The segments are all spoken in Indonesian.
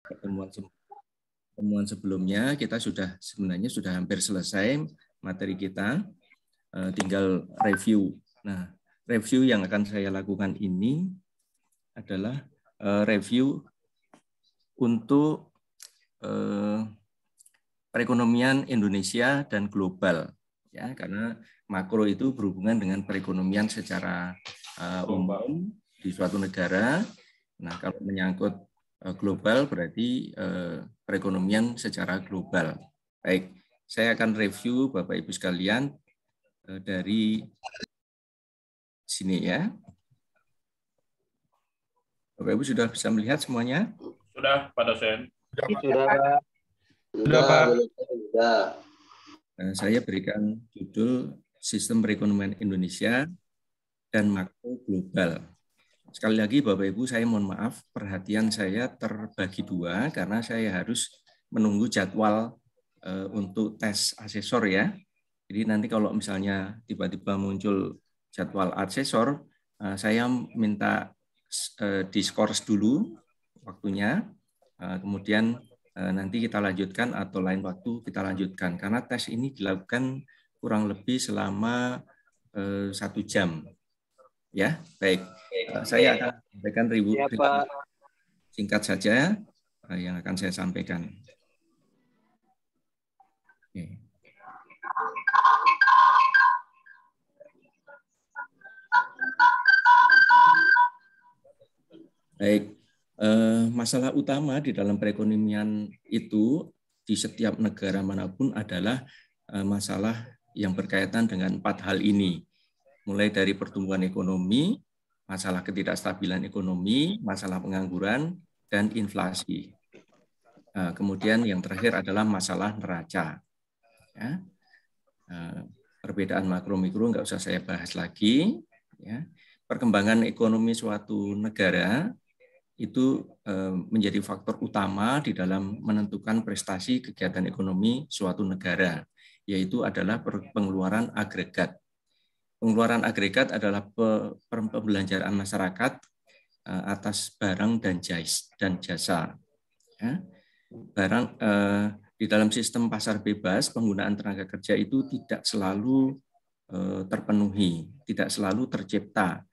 pertemuan sebelumnya kita sebenarnya sudah hampir selesai materi kita, tinggal review. Nah, review yang akan saya lakukan ini adalah review untuk perekonomian Indonesia dan global, ya, karena makro itu berhubungan dengan perekonomian secara umum di suatu negara. Nah, kalau menyangkut global berarti perekonomian secara global. Baik, saya akan review Bapak Ibu sekalian dari sini ya. Bapak Ibu sudah bisa melihat semuanya? Sudah, Pak dosen. Sudah, Pak. Sudah, Pak. Sudah. Saya berikan judul Sistem Perekonomian Indonesia dan Makro Global. Sekali lagi Bapak Ibu, saya mohon maaf, perhatian saya terbagi dua karena saya harus menunggu jadwal untuk tes asesor ya. Jadi nanti kalau misalnya tiba-tiba muncul jadwal asesor, saya minta diskors dulu waktunya, kemudian nanti kita lanjutkan atau lain waktu kita lanjutkan. Karena tes ini dilakukan kurang lebih selama 1 jam. Ya, baik. Saya akan sampaikan singkat saja yang akan saya sampaikan. Oke. Baik, masalah utama di dalam perekonomian itu di setiap negara manapun adalah masalah yang berkaitan dengan 4 hal ini. Mulai dari pertumbuhan ekonomi, masalah ketidakstabilan ekonomi, masalah pengangguran, dan inflasi. Kemudian yang terakhir adalah masalah neraca. Ya. Perbedaan makro-mikro nggak usah saya bahas lagi. Ya. Perkembangan ekonomi suatu negara itu menjadi faktor utama di dalam menentukan prestasi kegiatan ekonomi suatu negara, yaitu adalah pengeluaran agregat. Pengeluaran agregat adalah pembelanjaan masyarakat atas barang dan jasa. Ya. Barang di dalam sistem pasar bebas, penggunaan tenaga kerja itu tidak selalu terpenuhi, tidak selalu tercipta,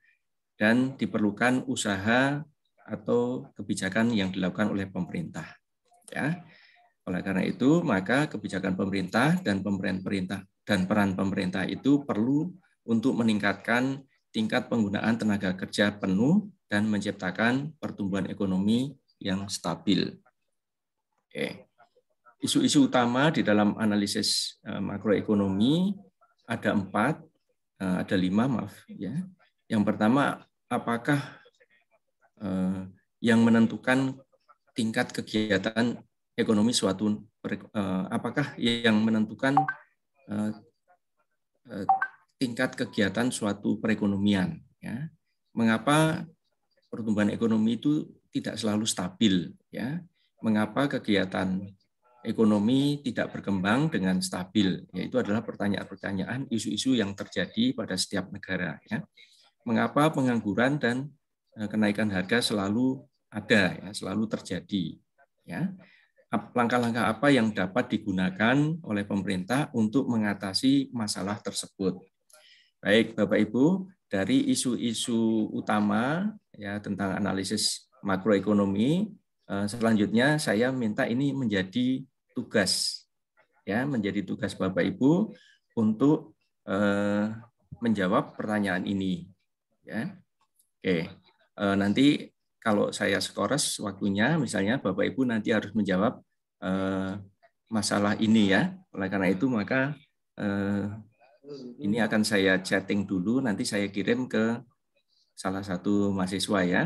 dan diperlukan usaha atau kebijakan yang dilakukan oleh pemerintah. Ya. Oleh karena itu, maka kebijakan pemerintah dan peran pemerintah itu perlu untuk meningkatkan tingkat penggunaan tenaga kerja penuh dan menciptakan pertumbuhan ekonomi yang stabil. Oke. Isu-isu utama di dalam analisis makroekonomi ada 5, maaf ya. Yang pertama, apakah yang menentukan tingkat kegiatan ekonomi suatu apakah yang menentukan tingkat kegiatan suatu perekonomian ya. Mengapa pertumbuhan ekonomi itu tidak selalu stabil ya? Mengapa kegiatan ekonomi tidak berkembang dengan stabil? Yaitu adalah pertanyaan-pertanyaan, isu-isu yang terjadi pada setiap negara ya. Mengapa pengangguran dan kenaikan harga selalu ada ya, selalu terjadi ya. Langkah-langkah apa yang dapat digunakan oleh pemerintah untuk mengatasi masalah tersebut? Baik, Bapak Ibu, dari isu-isu utama ya tentang analisis makroekonomi, selanjutnya saya minta ini menjadi tugas ya, menjadi tugas Bapak Ibu untuk menjawab pertanyaan ini ya. Oke. Nanti kalau saya skores waktunya, misalnya Bapak Ibu nanti harus menjawab masalah ini ya. Oleh karena itu maka ini akan saya chatting dulu, nanti saya kirim ke salah satu mahasiswa ya,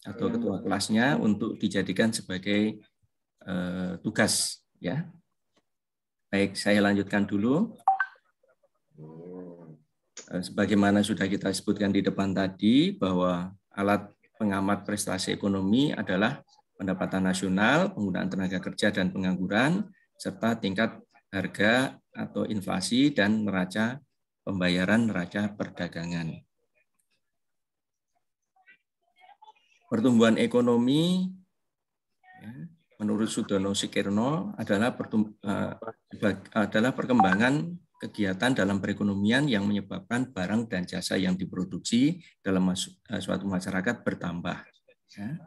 atau ketua kelasnya untuk dijadikan sebagai tugas ya. Baik, saya lanjutkan dulu. Sebagaimana sudah kita sebutkan di depan tadi, bahwa alat pengamat prestasi ekonomi adalah pendapatan nasional, penggunaan tenaga kerja dan pengangguran, serta tingkat harga atau inflasi dan neraca pembayaran neraca perdagangan. Pertumbuhan ekonomi menurut Sudono Sikirno adalah perkembangan kegiatan dalam perekonomian yang menyebabkan barang dan jasa yang diproduksi dalam suatu masyarakat bertambah. Ya.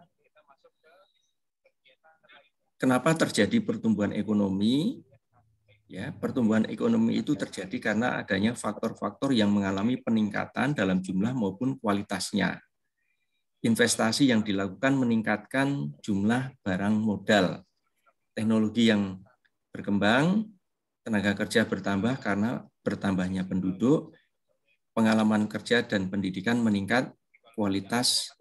Kenapa terjadi pertumbuhan ekonomi? Ya, pertumbuhan ekonomi itu terjadi karena adanya faktor-faktor yang mengalami peningkatan dalam jumlah maupun kualitasnya. Investasi yang dilakukan meningkatkan jumlah barang modal. Teknologi yang berkembang, tenaga kerja bertambah karena bertambahnya penduduk, pengalaman kerja dan pendidikan meningkat, kualitas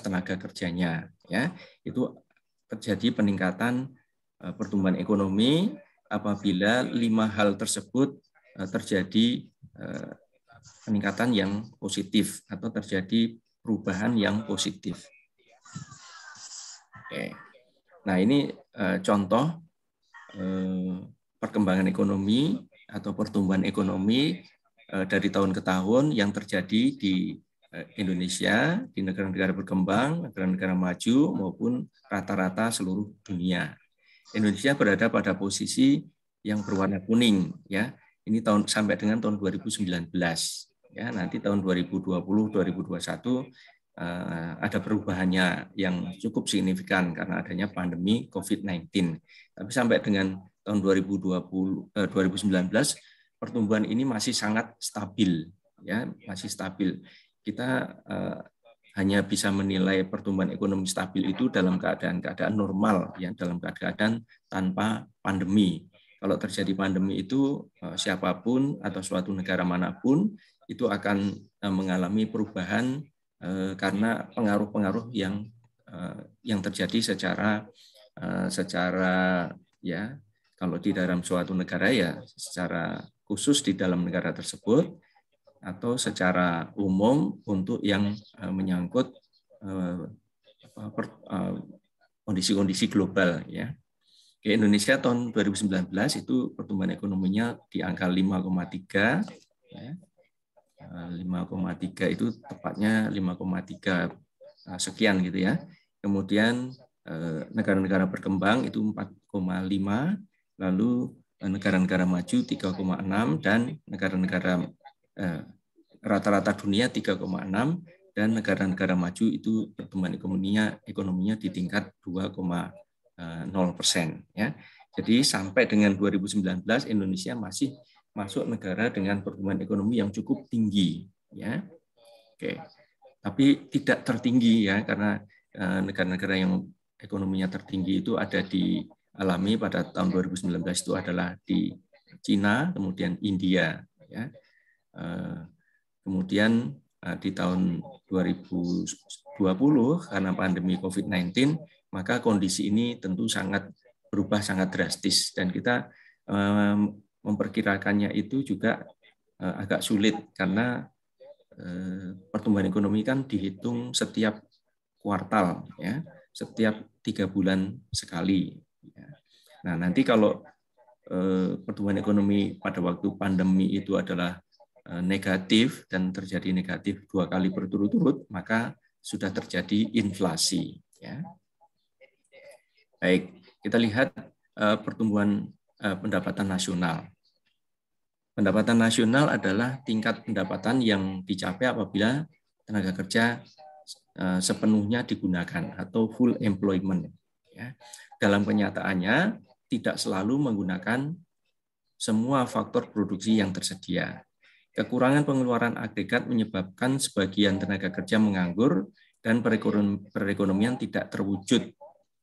tenaga kerjanya. Ya, itu terjadi peningkatan pertumbuhan ekonomi apabila 5 hal tersebut terjadi peningkatan yang positif atau terjadi perubahan yang positif. Oke. Nah, ini contoh perkembangan ekonomi atau pertumbuhan ekonomi dari tahun ke tahun yang terjadi di Indonesia, di negara-negara berkembang, negara-negara maju maupun rata-rata seluruh dunia. Indonesia berada pada posisi yang berwarna kuning, ya. Ini sampai dengan tahun 2019, ya. Nanti tahun 2020, 2021 ada perubahannya yang cukup signifikan karena adanya pandemi COVID-19. Tapi sampai dengan tahun 2019 pertumbuhan ini masih sangat stabil, ya, masih stabil. Kita hanya bisa menilai pertumbuhan ekonomi stabil itu dalam keadaan normal, ya, dalam keadaan tanpa pandemi. Kalau terjadi pandemi itu siapapun atau suatu negara manapun itu akan mengalami perubahan karena pengaruh-pengaruh yang terjadi secara ya, kalau di dalam suatu negara ya secara khusus di dalam negara tersebut, atau secara umum untuk yang menyangkut kondisi-kondisi global, ya. Di Indonesia tahun 2019 itu pertumbuhan ekonominya di angka 5,3, ya. 5,3 itu tepatnya 5,3 sekian gitu ya. Kemudian negara-negara berkembang itu 4,5, lalu negara-negara maju 3,6 dan negara-negara rata-rata dunia 3,6 dan negara-negara maju itu pertumbuhan ekonominya di tingkat 2,0%, ya. Jadi sampai dengan 2019 Indonesia masih masuk negara dengan pertumbuhan ekonomi yang cukup tinggi, ya. Oke. Tapi tidak tertinggi, ya, karena negara-negara yang ekonominya tertinggi itu ada dialami pada tahun 2019 itu adalah di Cina, kemudian India, ya. Kemudian di tahun 2020 karena pandemi COVID-19, maka kondisi ini tentu berubah sangat drastis dan kita memperkirakannya itu juga agak sulit karena pertumbuhan ekonomi kan dihitung setiap kuartal, ya, setiap 3 bulan sekali. Nah, nanti kalau pertumbuhan ekonomi pada waktu pandemi itu adalah negatif dan terjadi negatif 2 kali berturut-turut, maka sudah terjadi inflasi, ya. Baik, kita lihat pertumbuhan pendapatan nasional. Pendapatan nasional adalah tingkat pendapatan yang dicapai apabila tenaga kerja sepenuhnya digunakan atau full employment, ya. Dalam kenyataannya tidak selalu menggunakan semua faktor produksi yang tersedia. Kekurangan pengeluaran agregat menyebabkan sebagian tenaga kerja menganggur dan perekonomian tidak terwujud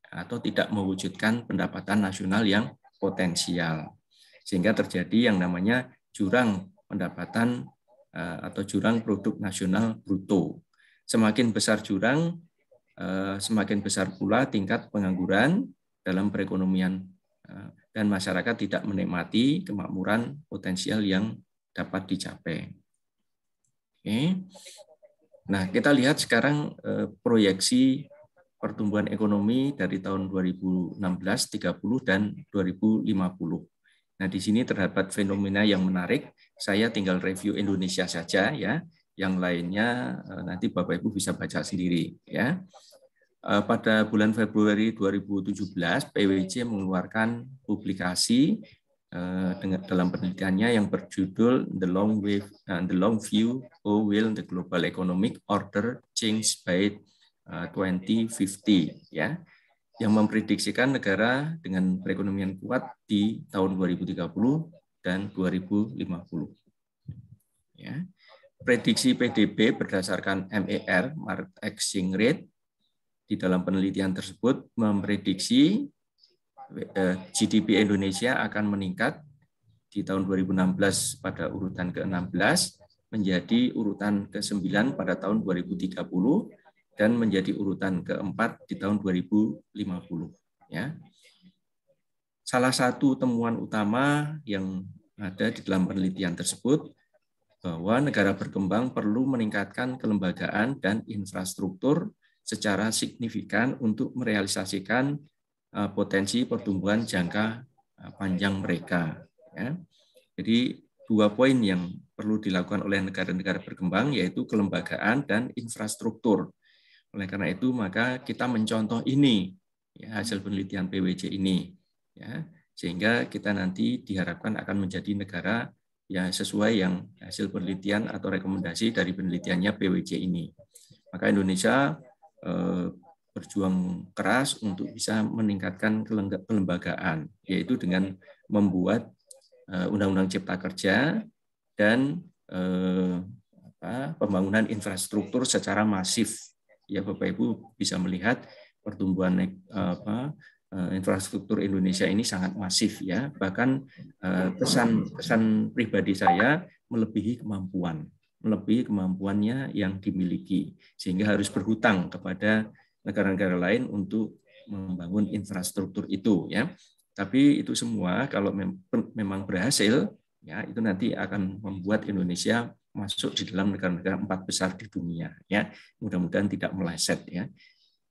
atau tidak mewujudkan pendapatan nasional yang potensial. Sehingga terjadi yang namanya jurang pendapatan atau jurang produk nasional bruto. Semakin besar jurang, semakin besar pula tingkat pengangguran dalam perekonomian dan masyarakat tidak menikmati kemakmuran potensial yang dapat dicapai. Oke. Nah, kita lihat sekarang proyeksi pertumbuhan ekonomi dari tahun 2016, 30 dan 2050. Nah, di sini terdapat fenomena yang menarik. Saya tinggal review Indonesia saja, ya. Yang lainnya nanti Bapak Ibu bisa baca sendiri, ya. pada bulan Februari 2017, PwC mengeluarkan publikasi dalam penelitiannya yang berjudul The Long View: How Will the Global Economic Order Change by 2050, ya, yang memprediksikan negara dengan perekonomian kuat di tahun 2030 dan 2050. Ya. Prediksi PDB berdasarkan MER, Market Exchange Rate, di dalam penelitian tersebut memprediksi GDP Indonesia akan meningkat di tahun 2016 pada urutan ke-16 menjadi urutan ke-9 pada tahun 2030 dan menjadi urutan ke-4 di tahun 2050. Ya. Salah satu temuan utama yang ada di dalam penelitian tersebut bahwa negara berkembang perlu meningkatkan kelembagaan dan infrastruktur secara signifikan untuk merealisasikan potensi pertumbuhan jangka panjang mereka. Ya. Jadi 2 poin yang perlu dilakukan oleh negara-negara berkembang yaitu kelembagaan dan infrastruktur. Oleh karena itu maka kita mencontoh ini, ya, hasil penelitian PwC ini, ya, sehingga kita nanti diharapkan akan menjadi negara yang sesuai yang hasil penelitian atau rekomendasi dari penelitiannya PwC ini. Maka Indonesia berjuang keras untuk bisa meningkatkan kelembagaan, yaitu dengan membuat Undang-Undang Cipta Kerja dan pembangunan infrastruktur secara masif. Ya, Bapak Ibu bisa melihat pertumbuhan infrastruktur Indonesia ini sangat masif, ya. Bahkan kesan pribadi saya melebihi kemampuannya yang dimiliki, sehingga harus berhutang kepada negara-negara lain untuk membangun infrastruktur itu, ya. Tapi itu semua kalau memang berhasil, ya, itu nanti akan membuat Indonesia masuk di dalam negara-negara 4 besar di dunia, ya. Mudah-mudahan tidak meleset, ya.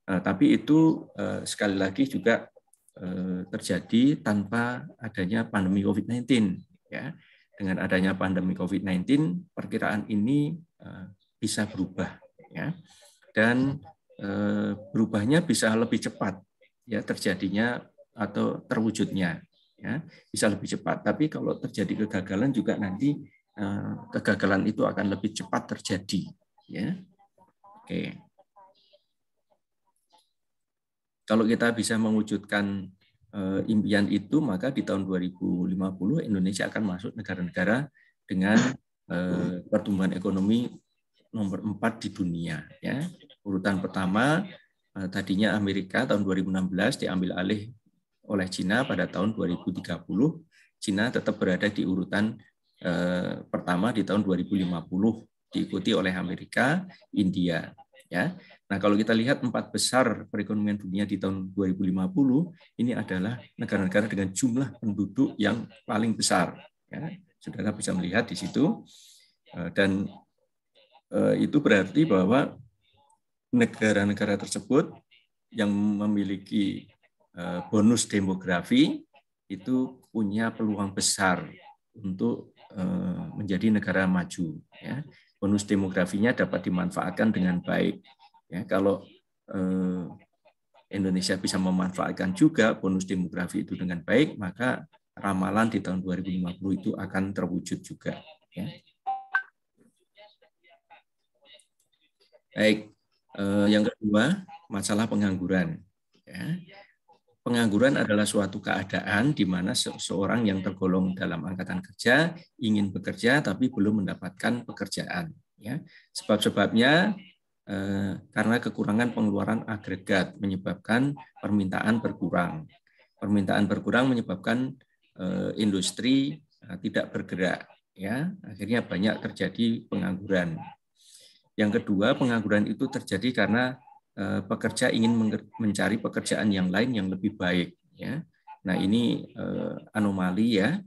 Tapi itu sekali lagi juga terjadi tanpa adanya pandemi COVID-19, ya. Dengan adanya pandemi COVID-19, perkiraan ini bisa berubah, ya, dan berubahnya bisa lebih cepat, ya, terjadinya atau terwujudnya, ya, bisa lebih cepat. Tapi kalau terjadi kegagalan juga nanti kegagalan itu akan lebih cepat terjadi, ya. Oke. Kalau kita bisa mewujudkan impian itu, maka di tahun 2050 Indonesia akan masuk negara-negara dengan pertumbuhan ekonomi nomor 4 di dunia. Ya. Urutan pertama tadinya Amerika tahun 2016 diambil alih oleh Cina pada tahun 2030. Cina tetap berada di urutan pertama di tahun 2050, diikuti oleh Amerika, India. Ya. Nah, kalau kita lihat 4 besar perekonomian dunia di tahun 2050, ini adalah negara-negara dengan jumlah penduduk yang paling besar. Ya, saudara bisa melihat di situ. Dan itu berarti bahwa negara-negara tersebut yang memiliki bonus demografi itu punya peluang besar untuk menjadi negara maju. Ya. Bonus demografinya dapat dimanfaatkan dengan baik. Ya, kalau Indonesia bisa memanfaatkan juga bonus demografi itu dengan baik, maka ramalan di tahun 2050 itu akan terwujud juga. Ya. Baik, yang kedua, masalah pengangguran. Ya. Pengangguran adalah suatu keadaan di mana seseorang yang tergolong dalam angkatan kerja ingin bekerja tapi belum mendapatkan pekerjaan. Ya. Sebab-sebabnya karena kekurangan pengeluaran agregat menyebabkan permintaan berkurang. Permintaan berkurang menyebabkan industri tidak bergerak. Ya, akhirnya banyak terjadi pengangguran. Yang kedua, pengangguran itu terjadi karena pekerja ingin mencari pekerjaan yang lain yang lebih baik. Ya. Nah, ini anomali, ya.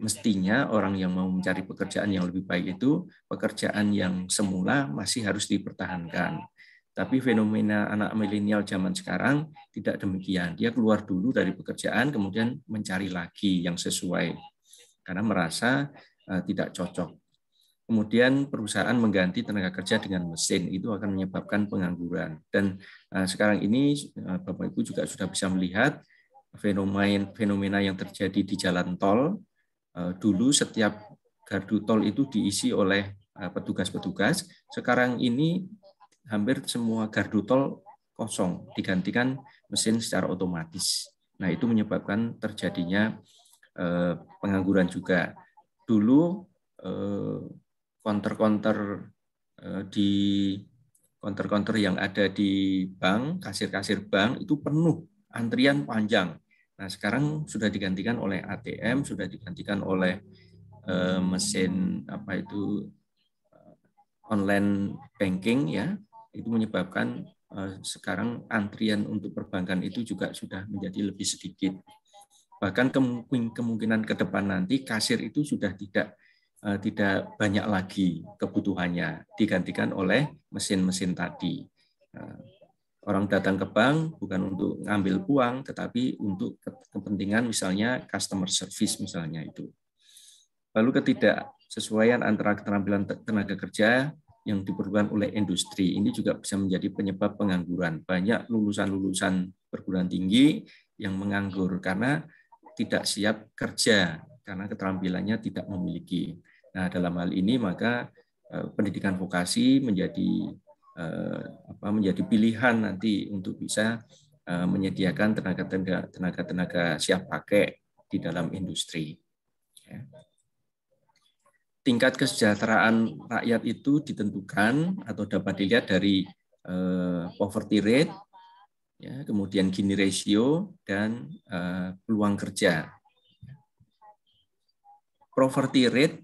Mestinya orang yang mau mencari pekerjaan yang lebih baik itu pekerjaan yang semula masih harus dipertahankan. Tapi fenomena anak milenial zaman sekarang tidak demikian. Dia keluar dulu dari pekerjaan kemudian mencari lagi yang sesuai karena merasa tidak cocok. Kemudian perusahaan mengganti tenaga kerja dengan mesin, itu akan menyebabkan pengangguran. Dan sekarang ini Bapak Ibu juga sudah bisa melihat fenomena yang terjadi di jalan tol. Dulu setiap gardu tol itu diisi oleh petugas-petugas. Sekarang ini hampir semua gardu tol kosong, digantikan mesin secara otomatis. Nah, itu menyebabkan terjadinya pengangguran juga. Dulu konter-konter yang ada di bank, kasir-kasir bank itu penuh, antrian panjang. Nah, sekarang sudah digantikan oleh ATM, sudah digantikan oleh mesin online banking, ya. Itu menyebabkan sekarang antrian untuk perbankan itu juga sudah menjadi lebih sedikit. Bahkan kemungkinan ke depan nanti kasir itu sudah tidak banyak lagi kebutuhannya, digantikan oleh mesin-mesin tadi. Orang datang ke bank bukan untuk ngambil uang, tetapi untuk kepentingan misalnya customer service misalnya itu. Lalu ketidaksesuaian antara keterampilan tenaga kerja yang diperlukan oleh industri, ini juga bisa menjadi penyebab pengangguran. Banyak lulusan-lulusan perguruan tinggi yang menganggur karena tidak siap kerja, karena keterampilannya tidak memiliki. Nah, dalam hal ini maka pendidikan vokasi menjadi pilihan nanti untuk bisa menyediakan tenaga siap pakai di dalam industri. Tingkat kesejahteraan rakyat itu ditentukan atau dapat dilihat dari poverty rate, ya, kemudian Gini ratio, dan peluang kerja. Poverty rate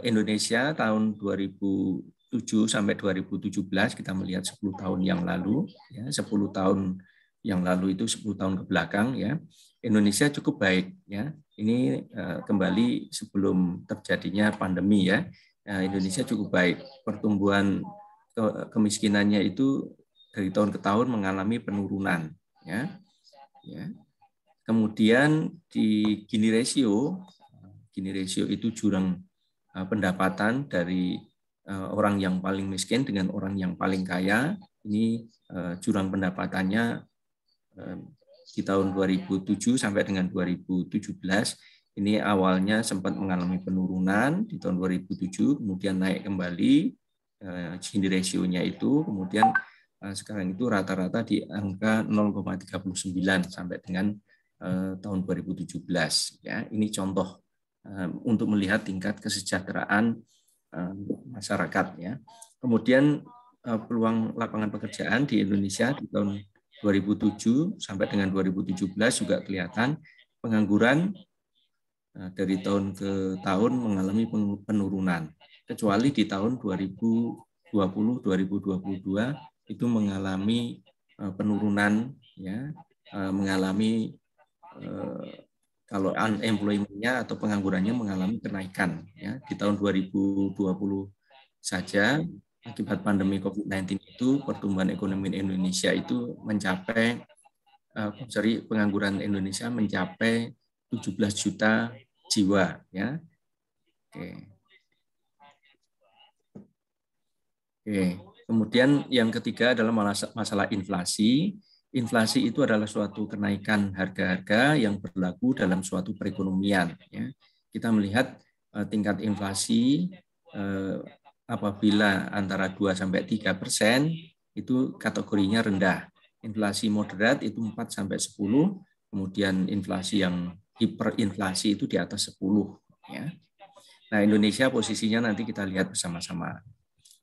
Indonesia tahun 2007 sampai 2017, kita melihat 10 tahun yang lalu, ya, 10 tahun yang lalu itu 10 tahun ke belakang, ya, Indonesia cukup baik, ya. Ini kembali sebelum terjadinya pandemi, ya. Indonesia cukup baik. Pertumbuhan kemiskinannya itu dari tahun ke tahun mengalami penurunan, ya. Kemudian di Gini ratio itu jurang pendapatan dari orang yang paling miskin dengan orang yang paling kaya. Ini jurang pendapatannya di tahun 2007 sampai dengan 2017. Ini awalnya sempat mengalami penurunan di tahun 2007, kemudian naik kembali Gini ratio-nya itu, kemudian sekarang itu rata-rata di angka 0,39 sampai dengan tahun 2017. Ya, ini contoh untuk melihat tingkat kesejahteraan masyarakat, ya. Kemudian peluang lapangan pekerjaan di Indonesia di tahun 2007 sampai dengan 2017 juga kelihatan pengangguran dari tahun ke tahun mengalami penurunan, kecuali di tahun 2020-2022 itu mengalami penurunan, ya, mengalami kalau unemployment-nya atau penganggurannya mengalami kenaikan, ya. Di tahun 2020 saja akibat pandemi COVID-19 itu pertumbuhan ekonomi Indonesia itu mencapai pengangguran Indonesia mencapai 17 juta jiwa, ya. Oke. Kemudian yang ketiga adalah masalah inflasi. Inflasi itu adalah suatu kenaikan harga-harga yang berlaku dalam suatu perekonomian, ya. Kita melihat tingkat inflasi apabila antara 2-3% itu kategorinya rendah. Inflasi moderat itu 4-10, kemudian inflasi yang hiperinflasi itu di atas 10, ya. Nah, Indonesia posisinya nanti kita lihat bersama-sama.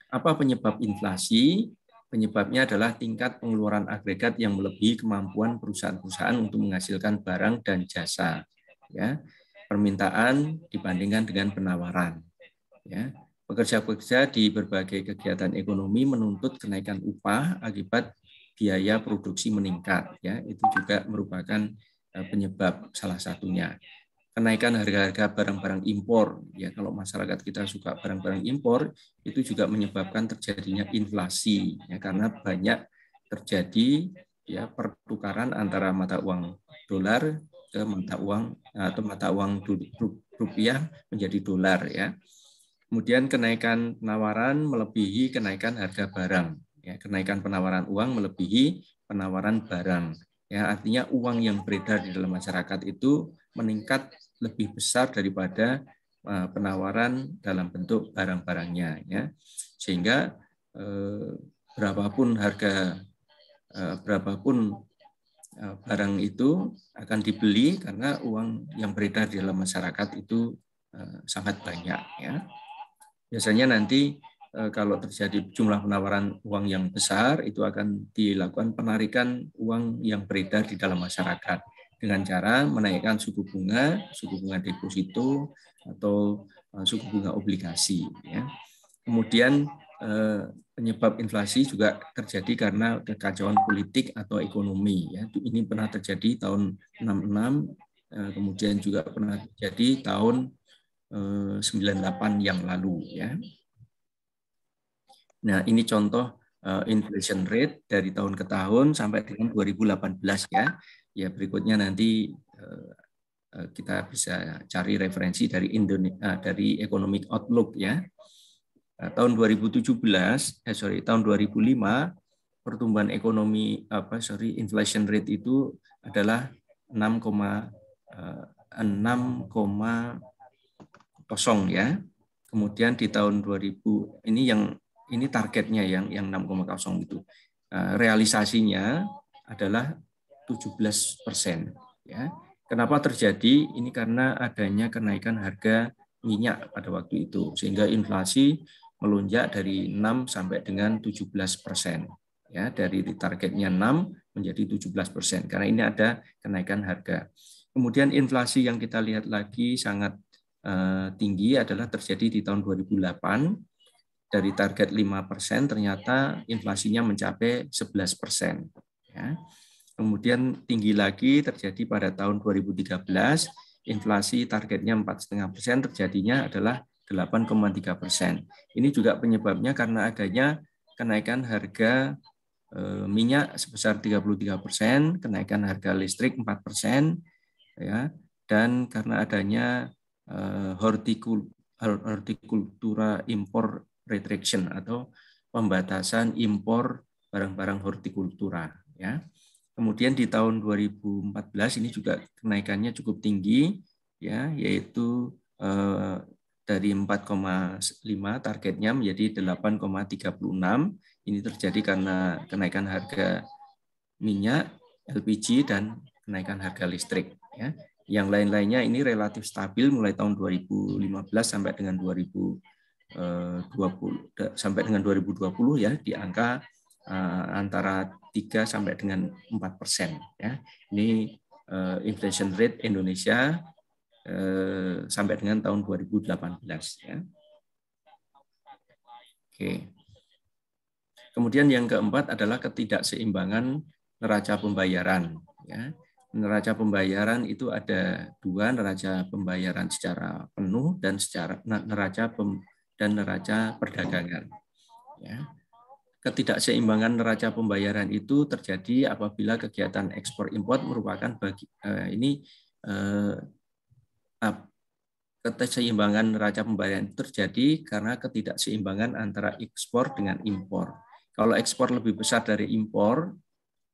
Apa penyebab inflasi? Penyebabnya adalah tingkat pengeluaran agregat yang melebihi kemampuan perusahaan-perusahaan untuk menghasilkan barang dan jasa, ya. Permintaan dibandingkan dengan penawaran, ya. Pekerja-pekerja di berbagai kegiatan ekonomi menuntut kenaikan upah akibat biaya produksi meningkat, ya. Itu juga merupakan penyebab salah satunya. Kenaikan harga-harga barang-barang impor, ya, kalau masyarakat kita suka barang-barang impor, itu juga menyebabkan terjadinya inflasi, ya, karena banyak terjadi, ya, pertukaran antara mata uang dolar ke mata uang atau mata uang rupiah menjadi dolar, ya. Kemudian kenaikan penawaran melebihi kenaikan harga barang. Ya, kenaikan penawaran uang melebihi penawaran barang. Ya, artinya uang yang beredar di dalam masyarakat itu meningkat lebih besar daripada penawaran dalam bentuk barang-barangnya. Ya, sehingga berapapun harga, berapapun barang itu akan dibeli karena uang yang beredar di dalam masyarakat itu sangat banyak. Ya. Biasanya nanti kalau terjadi jumlah penawaran uang yang besar, itu akan dilakukan penarikan uang yang beredar di dalam masyarakat dengan cara menaikkan suku bunga deposito atau suku bunga obligasi. Ya. Kemudian penyebab inflasi juga terjadi karena kekacauan politik atau ekonomi. Ya. Ini pernah terjadi tahun 66, kemudian juga pernah terjadi tahun 98 yang lalu. Ya. Nah, ini contoh inflation rate dari tahun ke tahun sampai dengan 2018 ya. Ya, berikutnya nanti kita bisa cari referensi dari dari Economic Outlook ya. Tahun 2017, tahun 2005 pertumbuhan ekonomi inflation rate itu adalah 6,0 ya. Kemudian di tahun 2000 ini targetnya yang 6,0 itu. Realisasinya adalah 17%. Ya. Kenapa terjadi? Ini karena adanya kenaikan harga minyak pada waktu itu, sehingga inflasi melonjak dari 6 sampai dengan 17%. Ya, dari targetnya 6 menjadi 17%, karena ini ada kenaikan harga. Kemudian inflasi yang kita lihat lagi sangat tinggi adalah terjadi di tahun 2008. Dari target 5% ternyata inflasinya mencapai 11%. Ya. Kemudian tinggi lagi terjadi pada tahun 2013, inflasi targetnya 4,5%, terjadinya adalah 8,3%. Ini juga penyebabnya karena adanya kenaikan harga minyak sebesar 33%, kenaikan harga listrik 4%, ya, dan karena adanya hortikultura impor restriction atau pembatasan impor barang-barang hortikultura. Ya. Kemudian di tahun 2014 ini juga kenaikannya cukup tinggi, ya, yaitu dari 4,5 targetnya menjadi 8,36. Ini terjadi karena kenaikan harga minyak, LPG, dan kenaikan harga listrik. Ya. Yang lain-lainnya ini relatif stabil mulai tahun 2015 sampai dengan 2020 ya, di angka antara 3 sampai dengan 4%. Ya. Ini inflation rate Indonesia sampai dengan tahun 2018. Ya. Oke. Kemudian yang keempat adalah ketidakseimbangan neraca pembayaran. Ya. Neraca pembayaran itu ada dua, neraca pembayaran secara penuh dan neraca perdagangan. Ya. Ketidakseimbangan neraca pembayaran itu terjadi apabila kegiatan ekspor impor merupakan keseimbangan neraca pembayaran terjadi karena ketidakseimbangan antara ekspor dengan impor. Kalau ekspor lebih besar dari impor,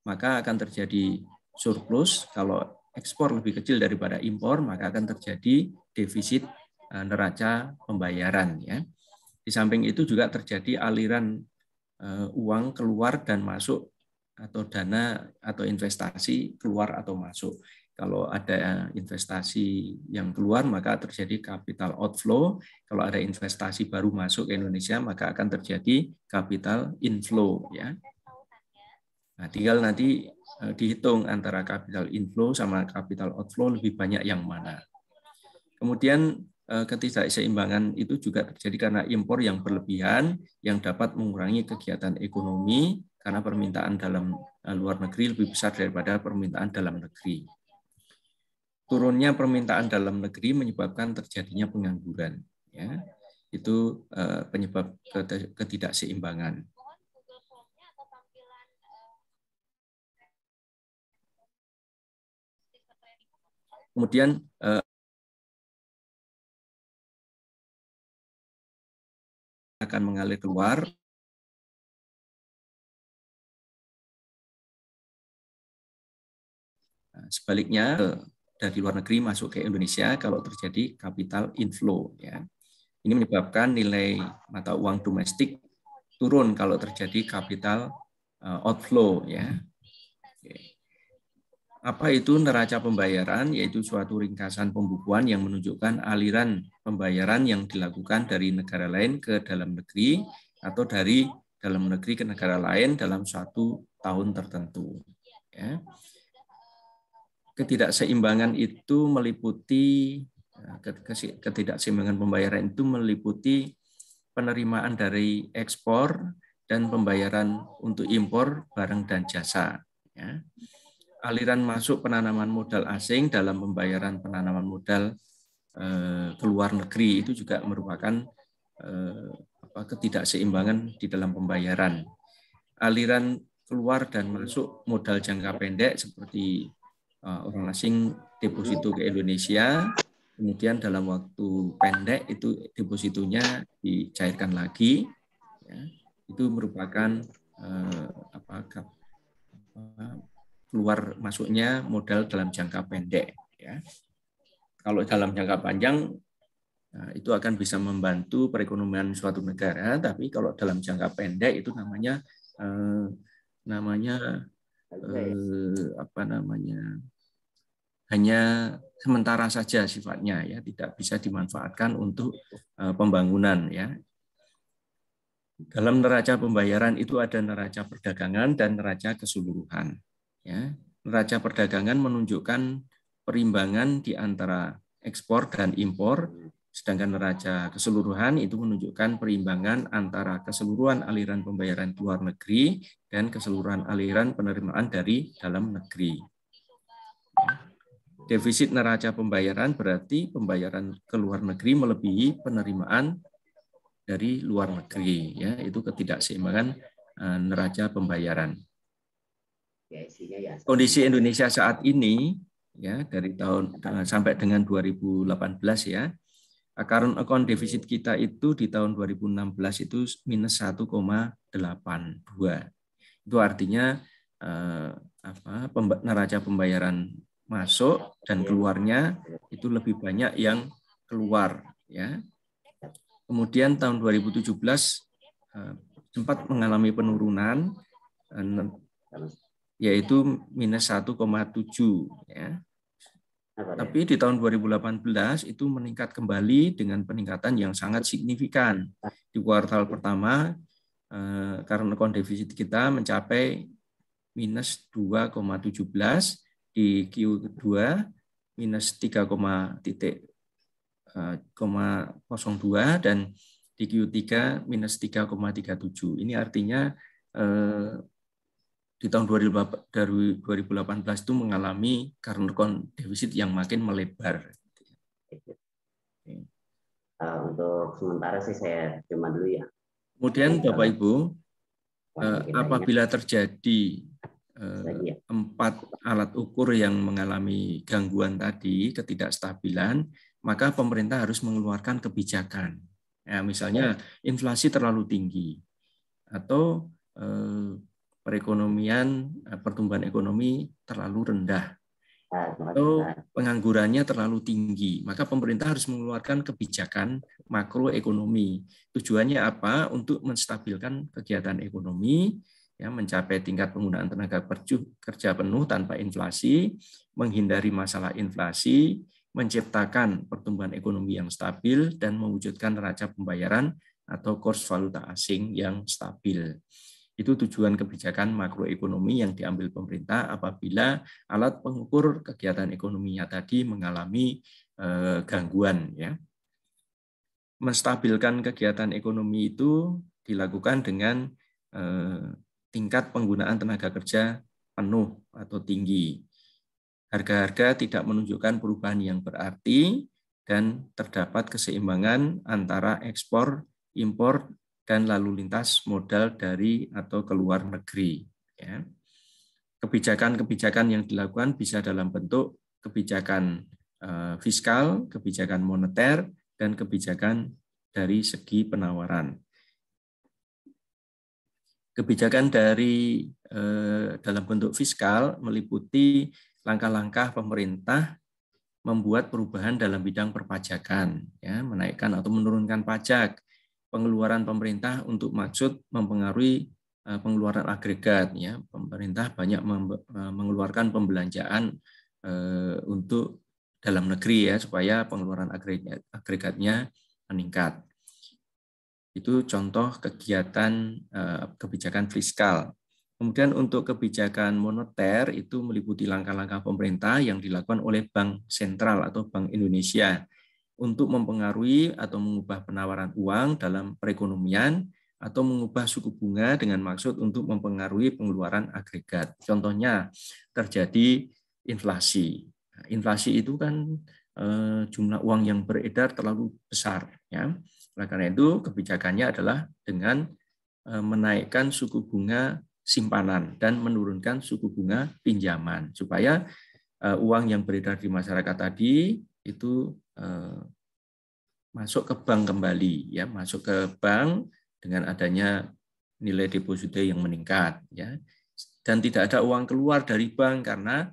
maka akan terjadi surplus. Kalau ekspor lebih kecil daripada impor, maka akan terjadi defisit neraca pembayaran. Ya. Di samping itu juga terjadi aliran uang keluar dan masuk, atau dana atau investasi keluar atau masuk. Kalau ada investasi yang keluar, maka terjadi capital outflow. Kalau ada investasi baru masuk ke Indonesia, maka akan terjadi capital inflow. Ya. Nah, tinggal nanti dihitung antara capital inflow sama capital outflow lebih banyak yang mana. Kemudian ketidakseimbangan itu juga terjadi karena impor yang berlebihan yang dapat mengurangi kegiatan ekonomi karena permintaan dalam luar negeri lebih besar daripada permintaan dalam negeri. Turunnya permintaan dalam negeri menyebabkan terjadinya pengangguran. Ya, itu penyebab ketidakseimbangan. Kemudian akan mengalir keluar. Sebaliknya dari luar negeri masuk ke Indonesia kalau terjadi capital inflow, ya. Ini menyebabkan nilai mata uang domestik turun kalau terjadi capital outflow, ya. Apa itu neraca pembayaran? Yaitu suatu ringkasan pembukuan yang menunjukkan aliran pembayaran yang dilakukan dari negara lain ke dalam negeri atau dari dalam negeri ke negara lain dalam suatu tahun tertentu, ya. Ketidakseimbangan itu meliputi ketidakseimbangan pembayaran itu meliputi penerimaan dari ekspor dan pembayaran untuk impor barang dan jasa, ya. Aliran masuk penanaman modal asing dalam pembayaran penanaman modal ke luar negeri itu juga merupakan ketidakseimbangan di dalam pembayaran. Aliran keluar dan masuk modal jangka pendek seperti orang asing deposito ke Indonesia, kemudian dalam waktu pendek itu depositonya dicairkan lagi, ya. Itu merupakan keluar masuknya modal dalam jangka pendek, ya. Kalau dalam jangka panjang itu akan bisa membantu perekonomian suatu negara, tapi kalau dalam jangka pendek itu namanya hanya sementara saja sifatnya, ya, tidak bisa dimanfaatkan untuk pembangunan, ya. Dalam neraca pembayaran itu ada neraca perdagangan dan neraca keseluruhan, ya. Neraca perdagangan menunjukkan perimbangan di antara ekspor dan impor, sedangkan neraca keseluruhan itu menunjukkan perimbangan antara keseluruhan aliran pembayaran ke luar negeri dan keseluruhan aliran penerimaan dari dalam negeri. Defisit neraca pembayaran berarti pembayaran ke luar negeri melebihi penerimaan dari luar negeri, ya, itu ketidakseimbangan neraca pembayaran. Kondisi Indonesia saat ini, ya, dari tahun sampai dengan 2018, ya, current account defisit kita itu di tahun 2016 itu minus 1,82. Itu artinya neraca pembayaran masuk dan keluarnya itu lebih banyak yang keluar, ya. Kemudian tahun 2017 sempat mengalami penurunan, yaitu minus 1,7, ya. Tapi di tahun 2018 itu meningkat kembali dengan peningkatan yang sangat signifikan. Di kuartal pertama, current account defisit kita mencapai minus 2,17, di Q2 minus 3,02 dan di Q3 minus 3,37. Ini artinya di tahun 2018 itu mengalami current account defisit yang makin melebar. Untuk sementara sih saya cuma dulu, ya. Kemudian Bapak Ibu, apabila terjadi 4 alat ukur yang mengalami gangguan tadi, ketidakstabilan, maka pemerintah harus mengeluarkan kebijakan. Ya, misalnya inflasi terlalu tinggi atau pertumbuhan ekonomi terlalu rendah, atau penganggurannya terlalu tinggi, maka pemerintah harus mengeluarkan kebijakan makroekonomi. Tujuannya apa? Untuk menstabilkan kegiatan ekonomi, ya, mencapai tingkat penggunaan tenaga kerja penuh tanpa inflasi, menghindari masalah inflasi, menciptakan pertumbuhan ekonomi yang stabil, dan mewujudkan neraca pembayaran atau kurs valuta asing yang stabil. Itu tujuan kebijakan makroekonomi yang diambil pemerintah apabila alat pengukur kegiatan ekonominya tadi mengalami gangguan, ya. Menstabilkan kegiatan ekonomi itu dilakukan dengan tingkat penggunaan tenaga kerja penuh atau tinggi. Harga-harga tidak menunjukkan perubahan yang berarti dan terdapat keseimbangan antara ekspor, impor, dan lalu lintas modal dari atau keluar negeri, ya. Kebijakan-kebijakan yang dilakukan bisa dalam bentuk kebijakan fiskal, kebijakan moneter, dan kebijakan dari segi penawaran. Kebijakan dari dalam bentuk fiskal meliputi langkah-langkah pemerintah membuat perubahan dalam bidang perpajakan, ya, menaikkan atau menurunkan pajak, pengeluaran pemerintah untuk maksud mempengaruhi pengeluaran agregat, ya. Pemerintah banyak mengeluarkan pembelanjaan untuk dalam negeri, ya, supaya pengeluaran agregatnya meningkat. Itu contoh kegiatan kebijakan fiskal. Kemudian untuk kebijakan moneter itu meliputi langkah-langkah pemerintah yang dilakukan oleh Bank Sentral atau Bank Indonesia untuk mempengaruhi atau mengubah penawaran uang dalam perekonomian atau mengubah suku bunga dengan maksud untuk mempengaruhi pengeluaran agregat. Contohnya terjadi inflasi. Inflasi itu kan jumlah uang yang beredar terlalu besar, ya. Oleh karena itu kebijakannya adalah dengan menaikkan suku bunga simpanan dan menurunkan suku bunga pinjaman supaya uang yang beredar di masyarakat tadi itu masuk ke bank kembali, ya, masuk ke bank dengan adanya nilai deposito yang meningkat, ya, dan tidak ada uang keluar dari bank karena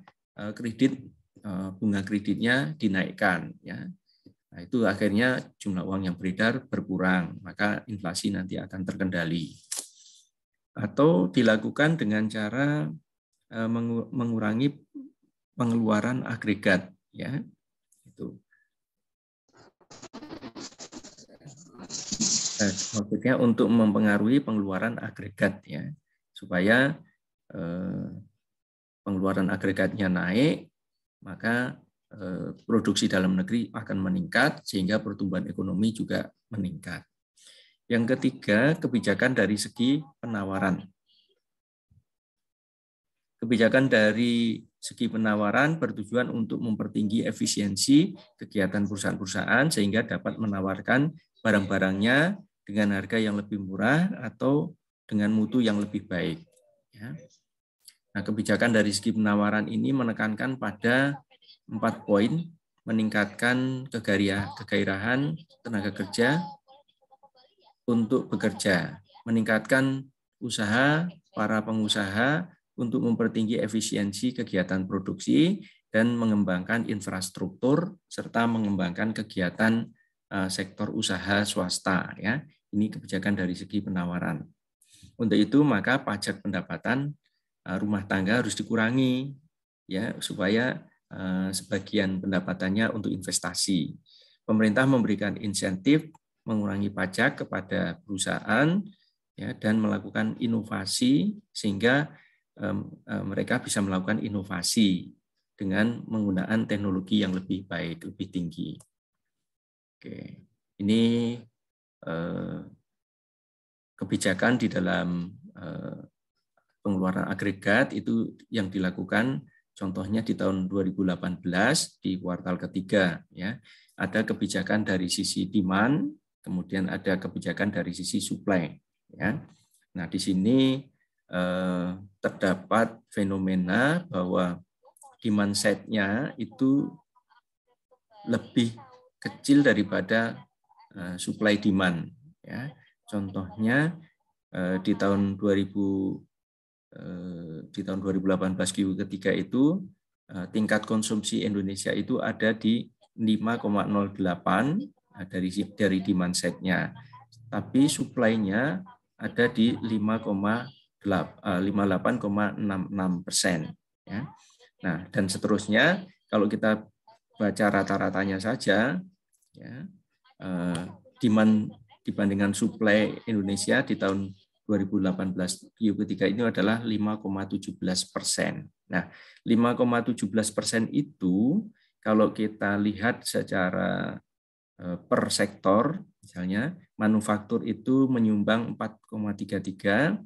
bunga kreditnya dinaikkan, ya. Nah, itu akhirnya jumlah uang yang beredar berkurang, maka inflasi nanti akan terkendali. Atau dilakukan dengan cara mengurangi pengeluaran agregat, ya. Itu. Maksudnya untuk mempengaruhi pengeluaran agregat, ya, supaya pengeluaran agregatnya naik, maka produksi dalam negeri akan meningkat sehingga pertumbuhan ekonomi juga meningkat. Yang ketiga, kebijakan dari segi penawaran. Kebijakan dari segi penawaran bertujuan untuk mempertinggi efisiensi kegiatan perusahaan-perusahaan sehingga dapat menawarkan barang-barangnya dengan harga yang lebih murah atau dengan mutu yang lebih baik. Ya. Nah, kebijakan dari segi penawaran ini menekankan pada 4 poin: meningkatkan kegairahan tenaga kerja untuk bekerja, meningkatkan usaha para pengusaha untuk mempertinggi efisiensi kegiatan produksi dan mengembangkan infrastruktur serta mengembangkan kegiatan sektor usaha swasta, ya. Ini kebijakan dari segi penawaran. Untuk itu maka pajak pendapatan rumah tangga harus dikurangi, ya, supaya sebagian pendapatannya untuk investasi. Pemerintah memberikan insentif mengurangi pajak kepada perusahaan, ya, dan melakukan inovasi sehingga mereka bisa melakukan inovasi dengan menggunakan teknologi yang lebih baik, lebih tinggi. Oke, ini kebijakan di dalam pengeluaran agregat itu yang dilakukan. Contohnya di tahun 2018 di kuartal ketiga, ya, ada kebijakan dari sisi demand, kemudian ada kebijakan dari sisi supply, ya. Nah, di sini terdapat fenomena bahwa demand side-nya itu lebih kecil daripada supply demand, ya. Contohnya di tahun 2018 Q ketiga itu tingkat konsumsi Indonesia itu ada di 5,08 dari demand side-nya, tapi supply-nya ada di 58,66%. Ya. Nah, dan seterusnya kalau kita baca rata-ratanya saja, ya, demand dibandingkan supply Indonesia di tahun 2018 Q ketiga ini adalah 5,17%. Nah, 5,17% itu kalau kita lihat secara per sektor, misalnya manufaktur itu menyumbang 4,33,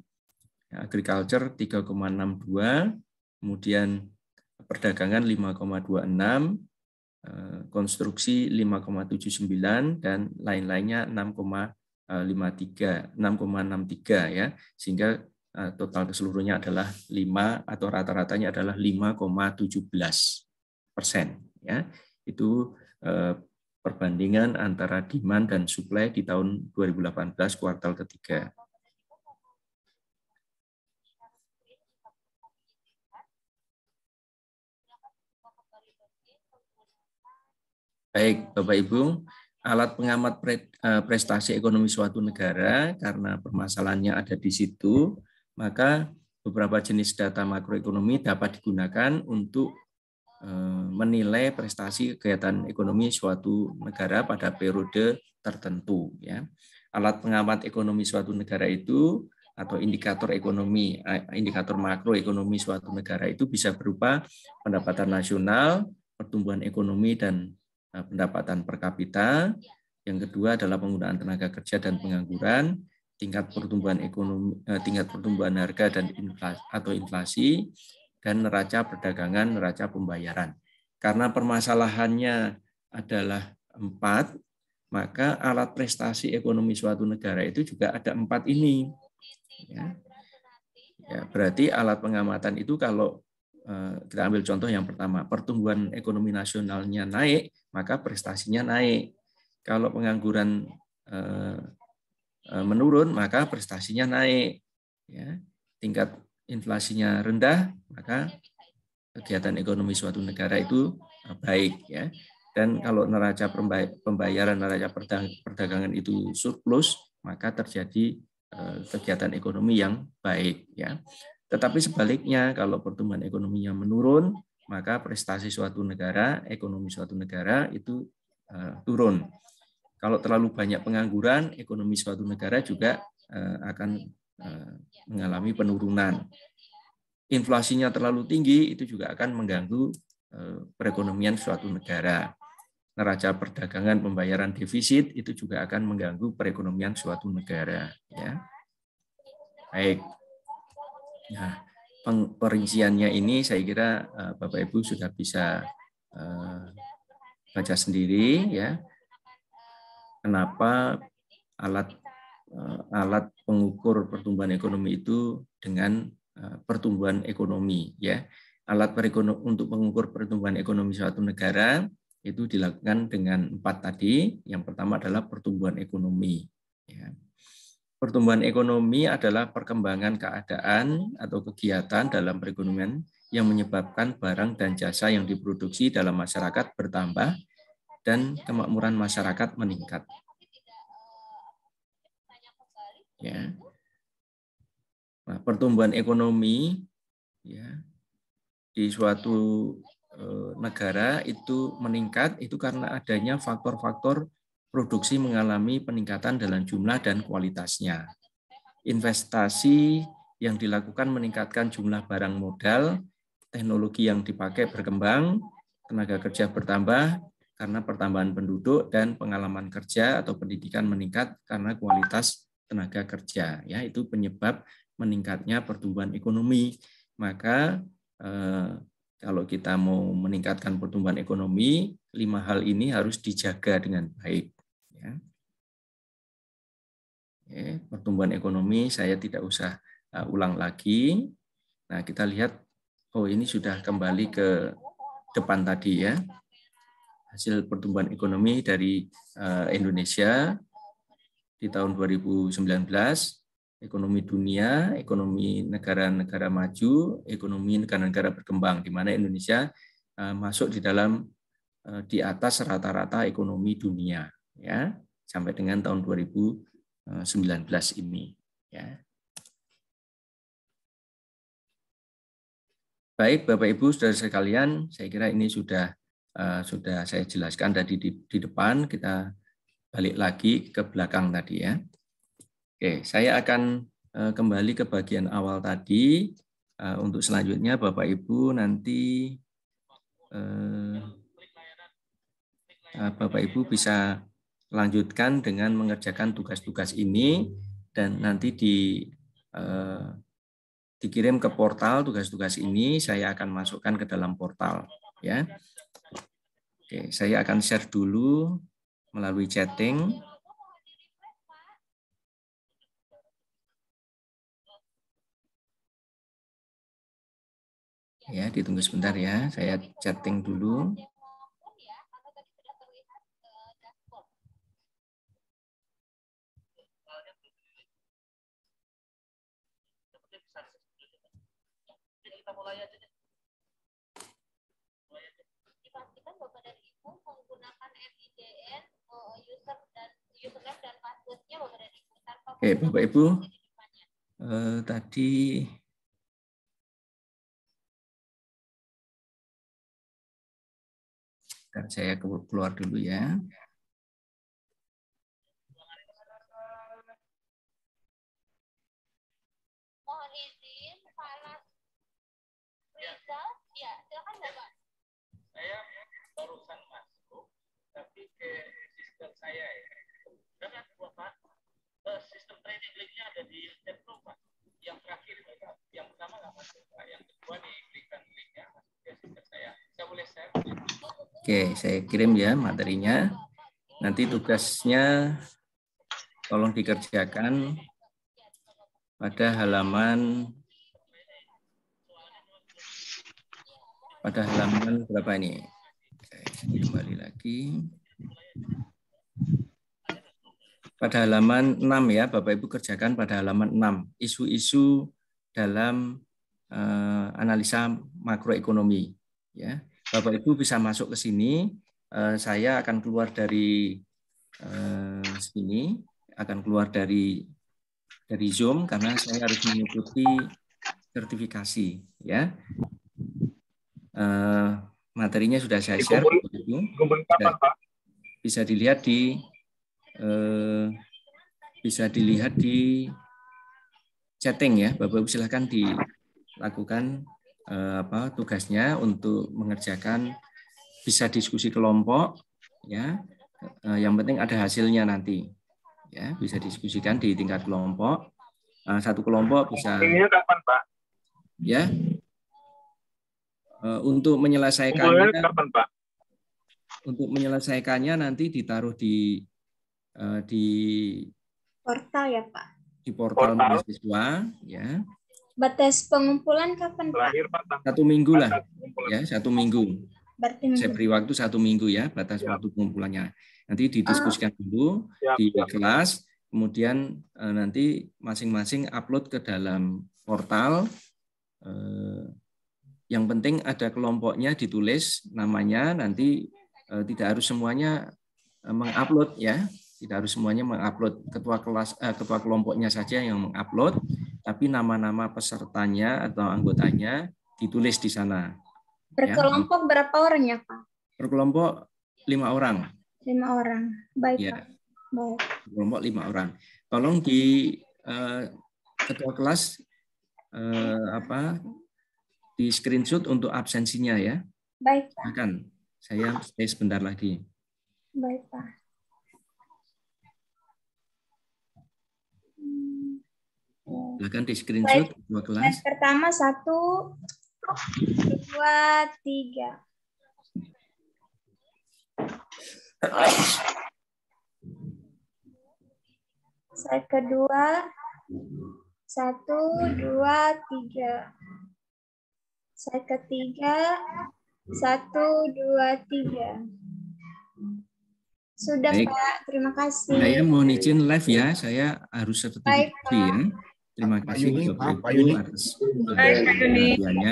agriculture 3,62, kemudian perdagangan 5,26, konstruksi 5,79, dan lain-lainnya 6,63, ya, sehingga total keseluruhnya adalah 5 atau rata-ratanya adalah 5,17%, ya. Itu perbandingan antara demand dan supply di tahun 2018 kuartal ketiga. Baik, Bapak Ibu, alat pengamat prestasi ekonomi suatu negara karena permasalahannya ada di situ, maka beberapa jenis data makroekonomi dapat digunakan untuk menilai prestasi kegiatan ekonomi suatu negara pada periode tertentu. Ya. Alat pengamat ekonomi suatu negara itu atau indikator ekonomi, indikator makroekonomi suatu negara itu bisa berupa pendapatan nasional, pertumbuhan ekonomi dan pendapatan per kapita. Yang kedua adalah penggunaan tenaga kerja dan pengangguran, tingkat pertumbuhan ekonomi, tingkat pertumbuhan harga dan inflasi, dan neraca perdagangan, neraca pembayaran. Karena permasalahannya adalah 4, maka alat prestasi ekonomi suatu negara itu juga ada 4 ini. Ya. Ya, berarti alat pengamatan itu kalau kita ambil contoh yang pertama, pertumbuhan ekonomi nasionalnya naik, maka prestasinya naik. Kalau pengangguran menurun, maka prestasinya naik. Ya. Tingkat inflasinya rendah, maka kegiatan ekonomi suatu negara itu baik. Ya. Dan kalau neraca pembayaran, neraca perdagangan itu surplus, maka terjadi kegiatan ekonomi yang baik. Ya. Tetapi sebaliknya, kalau pertumbuhan ekonominya menurun, maka prestasi suatu negara, ekonomi suatu negara itu turun. Kalau terlalu banyak pengangguran, ekonomi suatu negara juga akan mengalami penurunan. Inflasinya terlalu tinggi, itu juga akan mengganggu perekonomian suatu negara. Neraca perdagangan pembayaran defisit itu juga akan mengganggu perekonomian suatu negara. Ya. Baik. Nah, perinciannya ini saya kira Bapak Ibu sudah bisa baca sendiri, ya. Kenapa alat pengukur pertumbuhan ekonomi itu dengan pertumbuhan ekonomi, ya. Alat untuk mengukur pertumbuhan ekonomi suatu negara itu dilakukan dengan 4 tadi. Yang pertama adalah pertumbuhan ekonomi. Ya. Pertumbuhan ekonomi adalah perkembangan keadaan atau kegiatan dalam perekonomian yang menyebabkan barang dan jasa yang diproduksi dalam masyarakat bertambah dan kemakmuran masyarakat meningkat. Ya. Nah, pertumbuhan ekonomi, ya, di suatu negara itu meningkat itu karena adanya faktor-faktor produksi mengalami peningkatan dalam jumlah dan kualitasnya. Investasi yang dilakukan meningkatkan jumlah barang modal, teknologi yang dipakai berkembang, tenaga kerja bertambah karena pertambahan penduduk, dan pengalaman kerja atau pendidikan meningkat karena kualitas tenaga kerja. Ya, itu penyebab meningkatnya pertumbuhan ekonomi. Maka kalau kita mau meningkatkan pertumbuhan ekonomi, 5 hal ini harus dijaga dengan baik. Ya. Pertumbuhan ekonomi saya tidak usah ulang lagi. Nah, kita lihat, oh ini sudah kembali ke depan tadi, ya. Hasil pertumbuhan ekonomi dari Indonesia di tahun 2019, ekonomi dunia, ekonomi negara-negara maju, ekonomi negara-negara berkembang, di mana Indonesia masuk di atas rata-rata ekonomi dunia, ya, sampai dengan tahun 2019 ini. Ya. Baik, Bapak Ibu, saudara sekalian, saya kira ini sudah saya jelaskan tadi di depan. Kita balik lagi ke belakang tadi, ya. Oke, saya akan kembali ke bagian awal tadi. Untuk selanjutnya Bapak Ibu nanti Bapak Ibu bisa lanjutkan dengan mengerjakan tugas-tugas ini, dan nanti dikirim ke portal tugas-tugas ini. Saya akan masukkan ke dalam portal, ya. Oke, saya akan share dulu melalui chatting. Ya, ditunggu sebentar, ya. Saya chatting dulu. Kita mulai aja deh. Dipastikan Bapak dan Ibu menggunakan Baik, Bapak Ibu, tadi saya keluar dulu ya. Mohon izin, Pak Rizal. Ya, silakan Bapak. Saya barusan masuk, tapi ke sistem saya ya. Karena Bapak, sistem trading linknya ada di Templo, Pak. Yang terakhir, Bapak. Yang pertama nggak masuk, Pak. Yang kedua diberikan linknya masuk ke sistem saya. Saya boleh share? Oke, saya kirim ya materinya. Nanti tugasnya tolong dikerjakan pada halaman berapa ini? Saya kembali lagi. Pada halaman 6 ya, Bapak Ibu kerjakan pada halaman 6. Isu-isu dalam analisa makroekonomi. Ya, Bapak Ibu bisa masuk ke sini. Saya akan keluar dari sini, akan keluar dari Zoom karena saya harus mengikuti sertifikasi. Ya. Materinya sudah saya share. Bisa dilihat di chatting ya, Bapak Ibu silahkan dilakukan tugasnya untuk mengerjakan, bisa diskusi kelompok ya. Yang penting ada hasilnya nanti ya, bisa diskusikan di tingkat kelompok. Satu kelompok bisa. Ini kapan, Pak? Ya. Untuk menyelesaikannya kapan, Pak? Untuk menyelesaikannya nanti ditaruh di portal ya Pak. Di portal mahasiswa ya. Batas pengumpulan kapan Pak? 1 minggu lah ya, 1 minggu. Berarti Saya beri waktu 1 minggu ya, batas waktu pengumpulannya. Nanti didiskusikan dulu di kelas, kemudian nanti masing-masing upload ke dalam portal. Yang penting ada kelompoknya ditulis namanya, nanti tidak harus semuanya mengupload ya. Tidak harus semuanya mengupload, ketua kelompoknya saja yang mengupload, tapi nama-nama pesertanya atau anggotanya ditulis di sana. Per kelompok berapa orang ya Pak? Per kelompok 5 orang. 5 orang. Baik ya. Pak. Baik. Kelompok 5 orang. Tolong di ketua kelas di screenshot untuk absensinya ya. Baik Pak. Silakan. Saya stay sebentar lagi. Baik Pak. Silakan di screenshot ketua kelas. Yang pertama 1, 2, 3. Slide kedua 1, 2, 3. Slide ketiga 1, 2, 3. Sudah Baik. Pak, terima kasih. Saya mohon izin live ya, saya harus sertifikasi ya. Terima kasih Bapak Ibu atas perhatiannya.